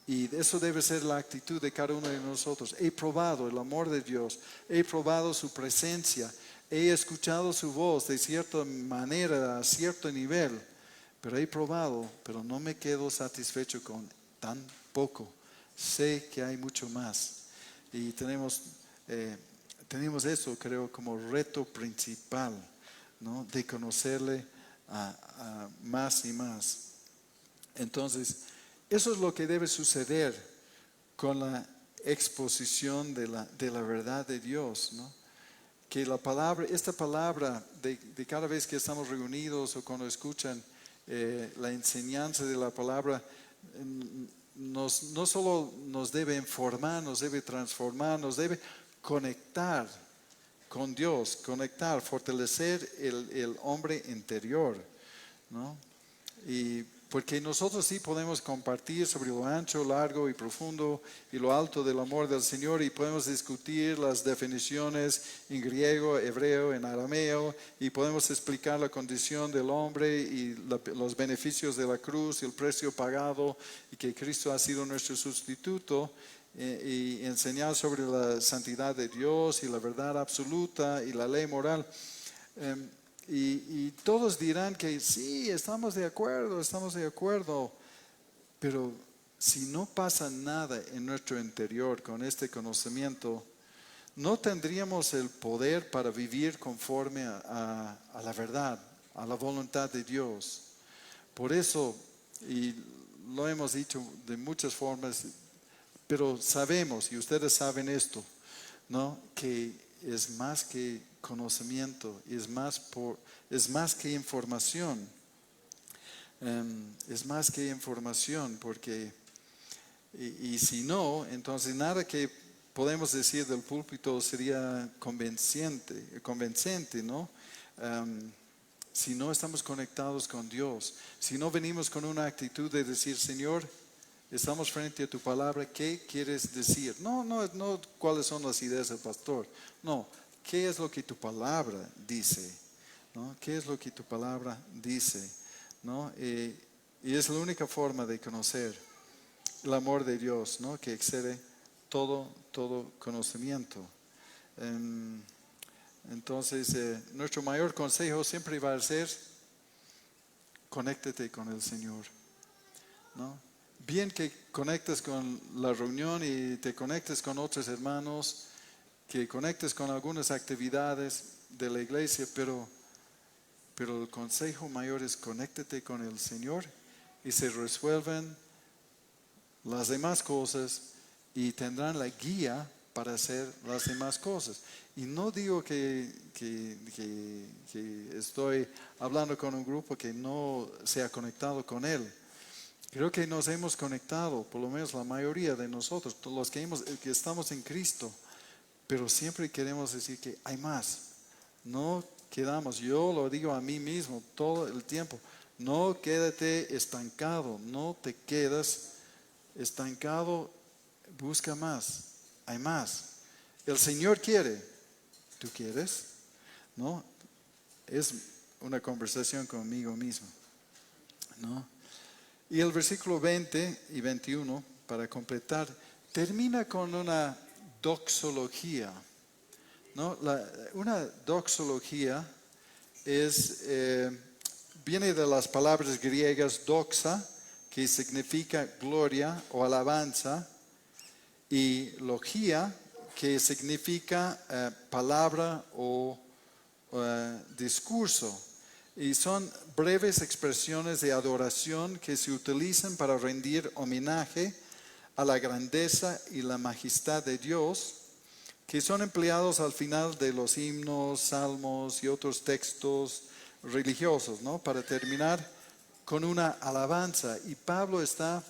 A: Y eso debe ser la actitud de cada uno de nosotros. He probado el amor de Dios, he probado su presencia, he escuchado su voz de cierta manera, a cierto nivel, pero he probado, pero no me quedo satisfecho con tan poco. Sé que hay mucho más. Y tenemos eso, creo, como reto principal, ¿no? De conocerle a más y más. Entonces, eso es lo que debe suceder con la exposición de la verdad de Dios, ¿no? Que esta palabra de cada vez que estamos reunidos o cuando escuchan la enseñanza de la palabra, no solo nos debe informar, nos debe transformar, nos debe conectar con Dios, fortalecer el hombre interior, ¿no? Y porque nosotros sí podemos compartir sobre lo ancho, largo y profundo y lo alto del amor del Señor, y podemos discutir las definiciones en griego, hebreo, en arameo, y podemos explicar la condición del hombre y los beneficios de la cruz y el precio pagado y que Cristo ha sido nuestro sustituto, y enseñar sobre la santidad de Dios y la verdad absoluta y la ley moral. Y todos dirán que sí, estamos de acuerdo, pero si no pasa nada en nuestro interior con este conocimiento, no tendríamos el poder para vivir conforme a la verdad, a la voluntad de Dios. Por eso, y lo hemos dicho de muchas formas, pero sabemos, y ustedes saben esto, ¿no? Que es más que conocimiento, es más que información. Es más que información, porque y si no, entonces nada que podemos decir del púlpito sería convincente, ¿no? Si no estamos conectados con Dios, si no venimos con una actitud de decir, Señor, estamos frente a tu palabra, ¿qué quieres decir? No cuáles son las ideas del pastor, no, ¿qué es lo que tu palabra dice? ¿No? ¿Qué es lo que tu palabra dice? ¿No? Y es la única forma de conocer el amor de Dios, ¿no? Que excede todo conocimiento. Entonces, nuestro mayor consejo siempre va a ser, conéctate con el Señor, ¿no? Bien que conectes con la reunión y te conectes con otros hermanos, que conectes con algunas actividades de la iglesia, pero el consejo mayor es conéctate con el Señor y se resuelven las demás cosas y tendrán la guía para hacer las demás cosas. Y no digo que estoy hablando con un grupo que no se ha conectado con Él. Creo que nos hemos conectado, por lo menos la mayoría de nosotros, todos los que estamos en Cristo, pero siempre queremos decir que hay más. No quedamos, yo lo digo a mí mismo todo el tiempo, no quédate estancado, no te quedas estancado, busca más, hay más. El Señor quiere, ¿tú quieres? ¿No? Es una conversación conmigo mismo, ¿no? Y el versículo 20 y 21, para completar, termina con una doxología, ¿no? Una doxología viene de las palabras griegas doxa, que significa gloria o alabanza, y logía, que significa palabra o discurso. Y son breves expresiones de adoración que se utilizan para rendir homenaje a la grandeza y la majestad de Dios, que son empleados al final de los himnos, salmos y otros textos religiosos, ¿no? Para terminar con una alabanza. Y Pablo está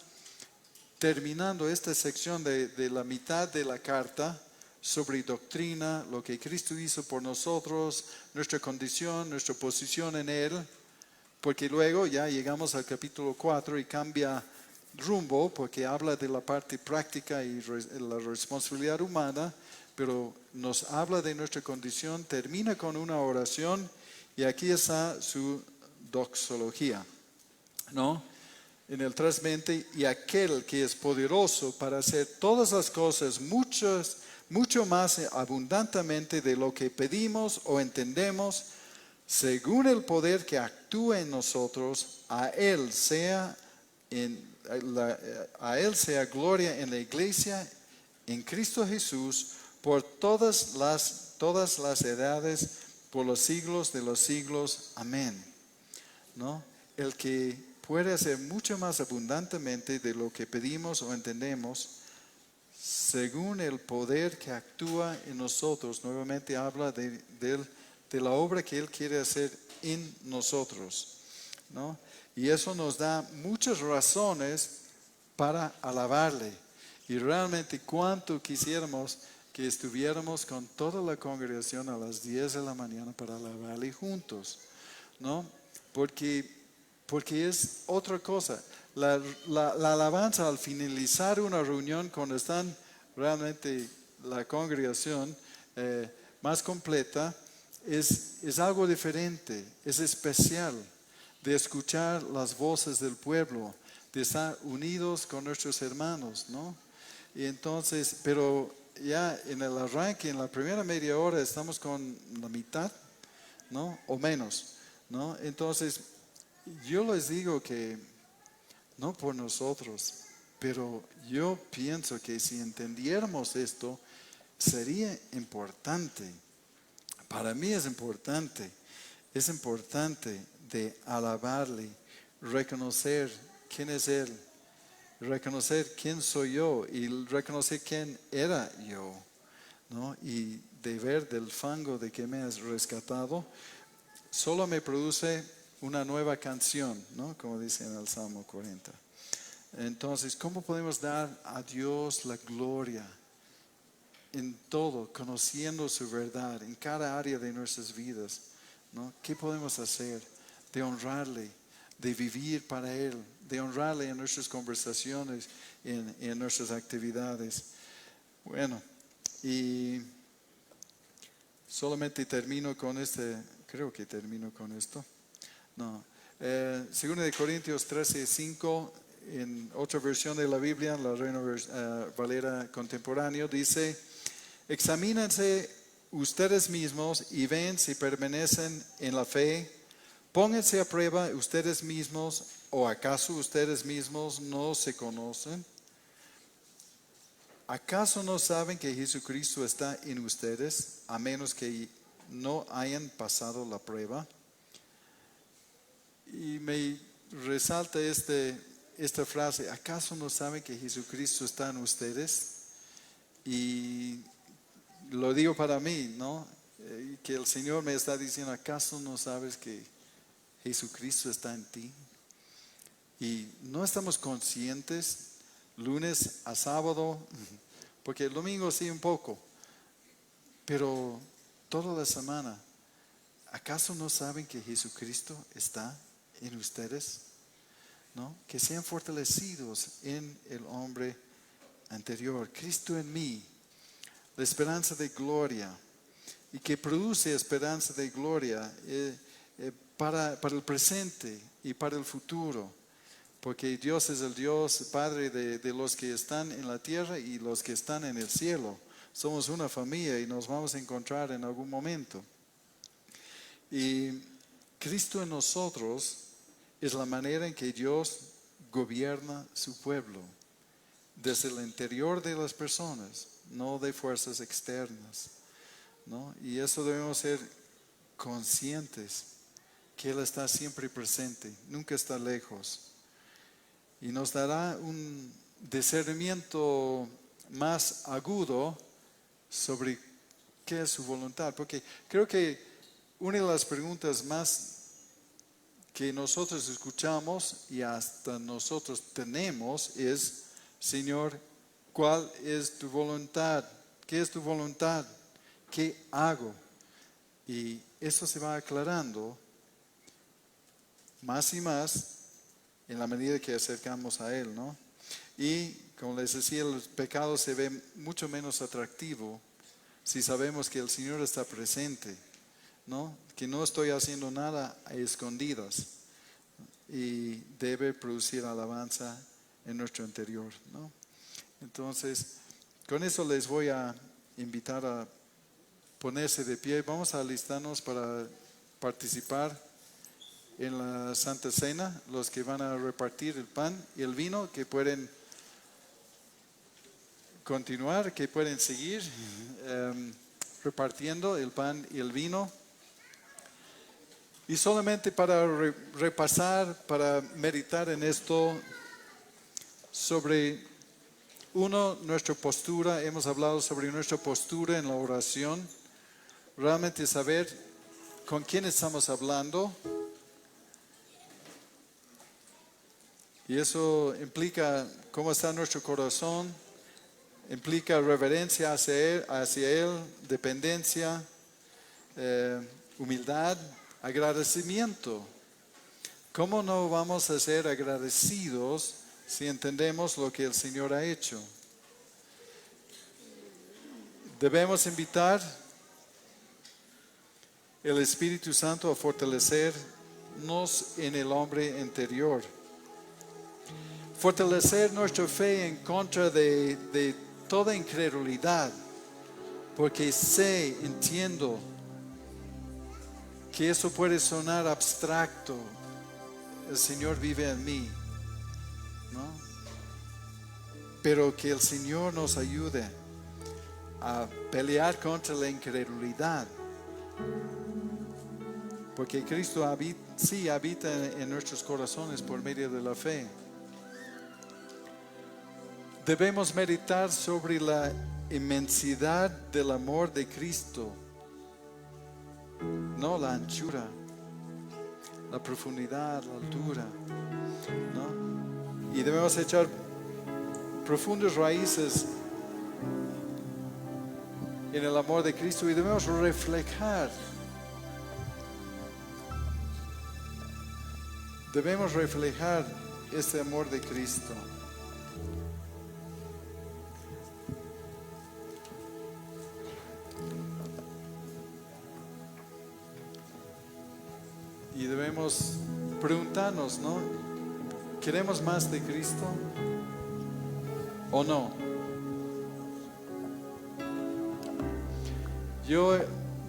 A: terminando esta sección de la mitad de la carta sobre doctrina, lo que Cristo hizo por nosotros, nuestra condición, nuestra posición en Él, porque luego ya llegamos al capítulo 4 y cambia rumbo, porque habla de la parte práctica y la responsabilidad humana, pero nos habla de nuestra condición, termina con una oración y aquí está su doxología, ¿no? En el 3:20, y aquel que es poderoso para hacer todas las cosas, mucho más abundantemente de lo que pedimos o entendemos, según el poder que actúa en nosotros, a Él sea gloria en la iglesia, en Cristo Jesús, por todas las edades, por los siglos de los siglos. Amén. ¿No? El que puede hacer mucho más abundantemente de lo que pedimos o entendemos, según el poder que actúa en nosotros. Nuevamente habla de la obra que Él quiere hacer en nosotros, ¿no? Y eso nos da muchas razones para alabarle. Y realmente cuánto quisiéramos que estuviéramos con toda la congregación a las 10 de la mañana para alabarle juntos, ¿no? Porque es otra cosa. La alabanza al finalizar una reunión, cuando están realmente la congregación más completa, es algo diferente, es especial, de escuchar las voces del pueblo, de estar unidos con nuestros hermanos, ¿no? Y entonces, pero ya en el arranque, en la primera media hora, estamos con la mitad, ¿no? O menos, ¿no? Entonces, yo les digo que no por nosotros, pero yo pienso que si entendiéramos esto, sería importante. Para mí es importante de alabarle, reconocer quién es Él, reconocer quién soy yo y reconocer quién era yo, ¿no? Y de ver del fango de que me has rescatado, solo me produce una nueva canción, ¿no? Como dice en el Salmo 40. Entonces, ¿cómo podemos dar a Dios la gloria en todo, conociendo su verdad, en cada área de nuestras vidas, ¿no? ¿Qué podemos hacer? De honrarle, de vivir para Él, de honrarle en nuestras conversaciones, en nuestras actividades. Bueno, y solamente termino con creo que termino con esto. No. 2 de Corintios 13:5, en otra versión de la Biblia, la Reina Valera contemporáneo, dice: examínense ustedes mismos y ven si permanecen en la fe. Pónganse a prueba ustedes mismos, ¿o acaso ustedes mismos no se conocen? ¿Acaso no saben que Jesucristo está en ustedes, a menos que no hayan pasado la prueba? Y me resalta esta frase: ¿acaso no saben que Jesucristo está en ustedes? Y lo digo para mí, ¿no? Que el Señor me está diciendo, ¿acaso no sabes que Jesucristo está en ti? Y no estamos conscientes lunes a sábado, porque el domingo sí un poco, pero toda la semana. ¿Acaso no saben que Jesucristo está en ustedes? ¿No? Que sean fortalecidos en el hombre anterior. Cristo en mí, la esperanza de gloria, y que produce esperanza de gloria para el presente y para el futuro. Porque Dios es el Dios Padre de los que están en la tierra y los que están en el cielo. Somos una familia y nos vamos a encontrar en algún momento. Y Cristo en nosotros es la manera en que Dios gobierna su pueblo, desde el interior de las personas, no de fuerzas externas, ¿no? Y eso debemos ser conscientes, que Él está siempre presente, nunca está lejos. Y nos dará un discernimiento más agudo sobre qué es su voluntad. Porque creo que una de las preguntas más que nosotros escuchamos y hasta nosotros tenemos es, Señor, ¿cuál es tu voluntad? ¿Qué es tu voluntad? ¿Qué hago? Y eso se va aclarando más y más en la medida que acercamos a Él, ¿no? Y como les decía, el pecado se ve mucho menos atractivo si sabemos que el Señor está presente, ¿no? Que no estoy haciendo nada a escondidas, y debe producir alabanza en nuestro interior, ¿no? Entonces, con eso les voy a invitar a ponerse de pie. Vamos a alistarnos para participar en la Santa Cena, los que van a repartir el pan y el vino, que pueden continuar, que pueden seguir repartiendo el pan y el vino. Y solamente para repasar, para meditar en esto, sobre nuestra postura. Hemos hablado sobre nuestra postura en la oración, realmente saber con quién estamos hablando. Y eso implica cómo está nuestro corazón, implica reverencia hacia Él, dependencia, humildad, agradecimiento. ¿Cómo no vamos a ser agradecidos si entendemos lo que el Señor ha hecho? Debemos invitar el Espíritu Santo a fortalecernos en el hombre interior. Fortalecer nuestra fe en contra de toda incredulidad, porque entiendo que eso puede sonar abstracto. El Señor vive en mí, ¿no? Pero que el Señor nos ayude a pelear contra la incredulidad, porque Cristo habita en nuestros corazones por medio de la fe. Debemos meditar sobre la inmensidad del amor de Cristo, no la anchura, la profundidad, la altura, ¿no? Y debemos echar profundas raíces en el amor de Cristo, y debemos reflejar este amor de Cristo. Y debemos preguntarnos, ¿no? ¿Queremos más de Cristo o no? Yo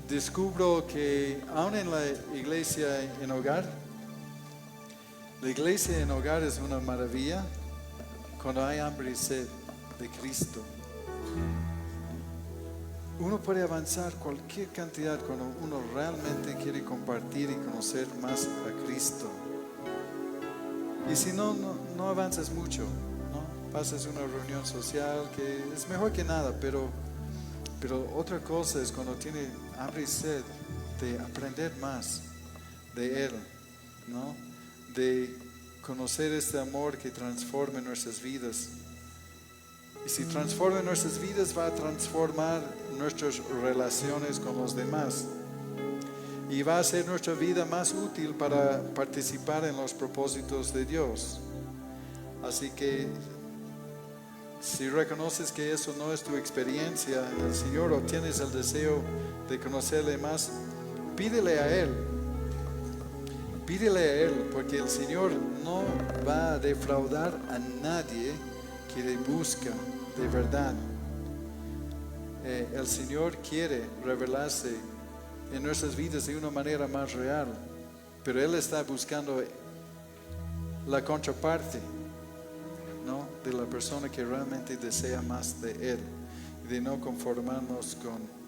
A: descubro que aún en la iglesia en hogar, la iglesia en hogar es una maravilla cuando hay hambre y sed de Cristo. Uno puede avanzar cualquier cantidad cuando uno realmente quiere compartir y conocer más a Cristo. Y si no avanzas mucho, ¿no? pasas una reunión social que es mejor que nada, pero otra cosa es cuando tiene hambre y sed de aprender más de Él, ¿no? De conocer este amor que transforma nuestras vidas. Y si transforma nuestras vidas, va a transformar nuestras relaciones con los demás. Y va a hacer nuestra vida más útil para participar en los propósitos de Dios. Así que si reconoces que eso no es tu experiencia en el Señor o tienes el deseo de conocerle más, pídele a Él. Pídele a Él, porque el Señor no va a defraudar a nadie que le busca de verdad. El Señor quiere revelarse en nuestras vidas de una manera más real, pero Él está buscando la contraparte, ¿no? De la persona que realmente desea más de Él, y de no conformarnos con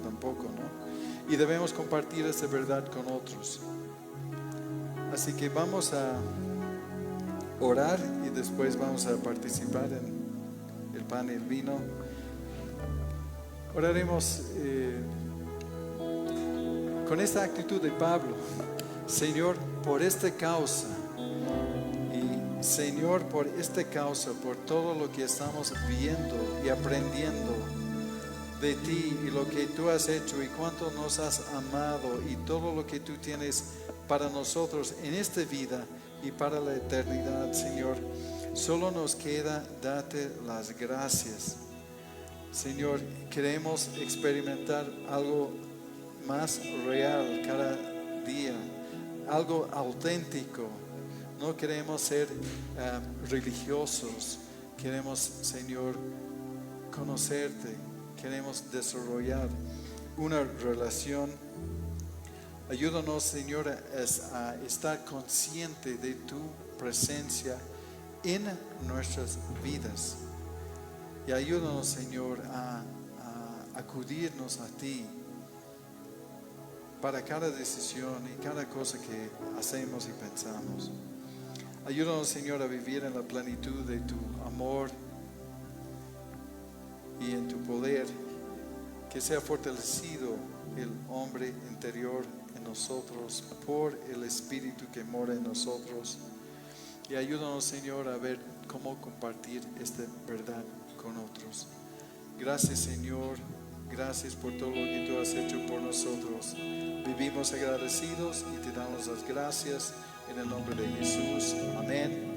A: tampoco, ¿no? Y debemos compartir esta verdad con otros. Así que vamos a orar y después vamos a participar en el pan y el vino. Oraremos con esta actitud de Pablo: Señor, por esta causa, y Señor, por esta causa, por todo lo que estamos viendo y aprendiendo de ti y lo que tú has hecho y cuánto nos has amado y todo lo que tú tienes para nosotros en esta vida y para la eternidad, Señor, solo nos queda darte las gracias. Señor, queremos experimentar algo más real cada día, algo auténtico. No queremos ser religiosos. Queremos, Señor, conocerte. Queremos desarrollar una relación. Ayúdanos, Señor, a estar consciente de tu presencia en nuestras vidas. Y ayúdanos, Señor, a acudirnos a ti para cada decisión y cada cosa que hacemos y pensamos. Ayúdanos, Señor, a vivir en la plenitud de tu amor y en tu poder, que sea fortalecido el hombre interior en nosotros por el Espíritu que mora en nosotros. Y ayúdanos, Señor, a ver cómo compartir esta verdad con otros. Gracias, Señor. Gracias por todo lo que tú has hecho por nosotros. Vivimos agradecidos y te damos las gracias en el nombre de Jesús. Amén.